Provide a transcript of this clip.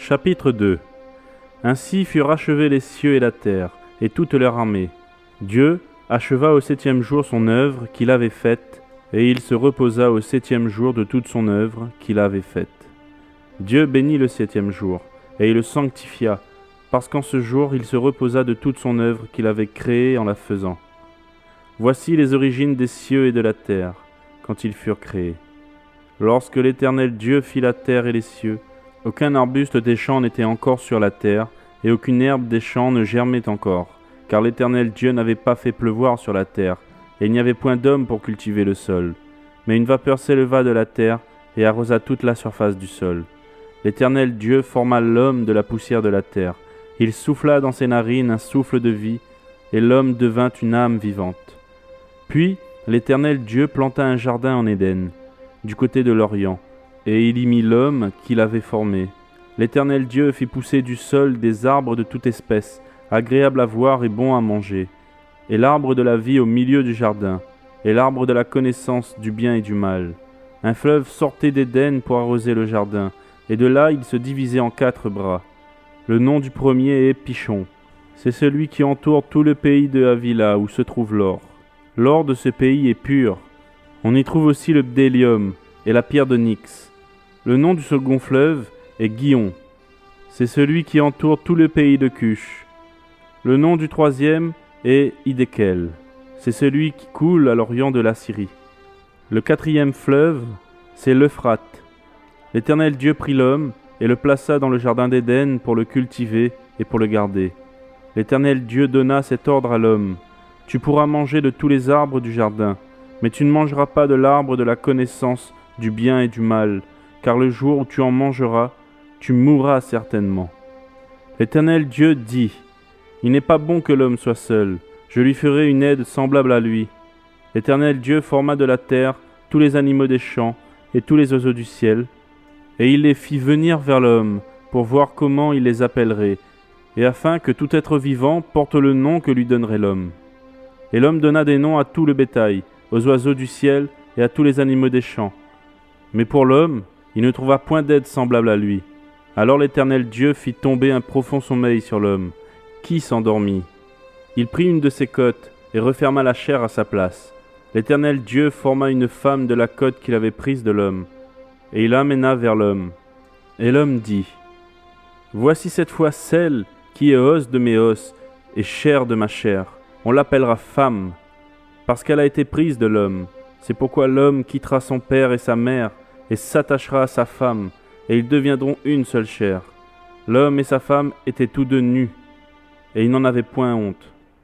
Chapitre 2. Ainsi furent achevés les cieux et la terre, et toute leur armée. Dieu acheva au 7e jour son œuvre qu'il avait faite, et il se reposa au 7e jour de toute son œuvre qu'il avait faite. Dieu bénit le 7e jour, et il le sanctifia, parce qu'en ce jour il se reposa de toute son œuvre qu'il avait créée en la faisant. Voici les origines des cieux et de la terre, quand ils furent créés. Lorsque l'Éternel Dieu fit la terre et les cieux, aucun arbuste des champs n'était encore sur la terre, et aucune herbe des champs ne germait encore, car l'Éternel Dieu n'avait pas fait pleuvoir sur la terre, et il n'y avait point d'homme pour cultiver le sol. Mais une vapeur s'éleva de la terre, et arrosa toute la surface du sol. L'Éternel Dieu forma l'homme de la poussière de la terre. Il souffla dans ses narines un souffle de vie, et l'homme devint une âme vivante. Puis l'Éternel Dieu planta un jardin en Éden, du côté de l'Orient, et il y mit l'homme qu'il avait formé. L'Éternel Dieu fit pousser du sol des arbres de toute espèce, agréables à voir et bons à manger, et l'arbre de la vie au milieu du jardin, et l'arbre de la connaissance du bien et du mal. Un fleuve sortait d'Éden pour arroser le jardin, et de là il se divisait en 4 bras. Le nom du premier est Pichon. C'est celui qui entoure tout le pays de Havila où se trouve l'or. L'or de ce pays est pur. On y trouve aussi le bdélium et la pierre d'onyx. Le nom du second fleuve est Gihon. C'est celui qui entoure tout le pays de Cush. Le nom du troisième est Hiddekel. C'est celui qui coule à l'orient de la Syrie. Le 4e fleuve, c'est l'Euphrate. L'Éternel Dieu prit l'homme et le plaça dans le jardin d'Éden pour le cultiver et pour le garder. L'Éternel Dieu donna cet ordre à l'homme. Tu pourras manger de tous les arbres du jardin, mais tu ne mangeras pas de l'arbre de la connaissance du bien et du mal, car le jour où tu en mangeras, tu mourras certainement. L'Éternel Dieu dit, il n'est pas bon que l'homme soit seul, je lui ferai une aide semblable à lui. L'Éternel Dieu forma de la terre tous les animaux des champs et tous les oiseaux du ciel, et il les fit venir vers l'homme pour voir comment il les appellerait, et afin que tout être vivant porte le nom que lui donnerait l'homme. Et l'homme donna des noms à tout le bétail, aux oiseaux du ciel et à tous les animaux des champs. Mais pour l'homme, il ne trouva point d'aide semblable à lui. Alors l'Éternel Dieu fit tomber un profond sommeil sur l'homme, qui s'endormit. Il prit une de ses côtes et referma la chair à sa place. L'Éternel Dieu forma une femme de la côte qu'il avait prise de l'homme, et il l'amena vers l'homme. Et l'homme dit, « Voici cette fois celle qui est os de mes os et chair de ma chair. On l'appellera femme, parce qu'elle a été prise de l'homme. C'est pourquoi l'homme quittera son père et sa mère, et s'attachera à sa femme, et ils deviendront une seule chair. L'homme et sa femme étaient tous deux nus, et ils n'en avaient point honte.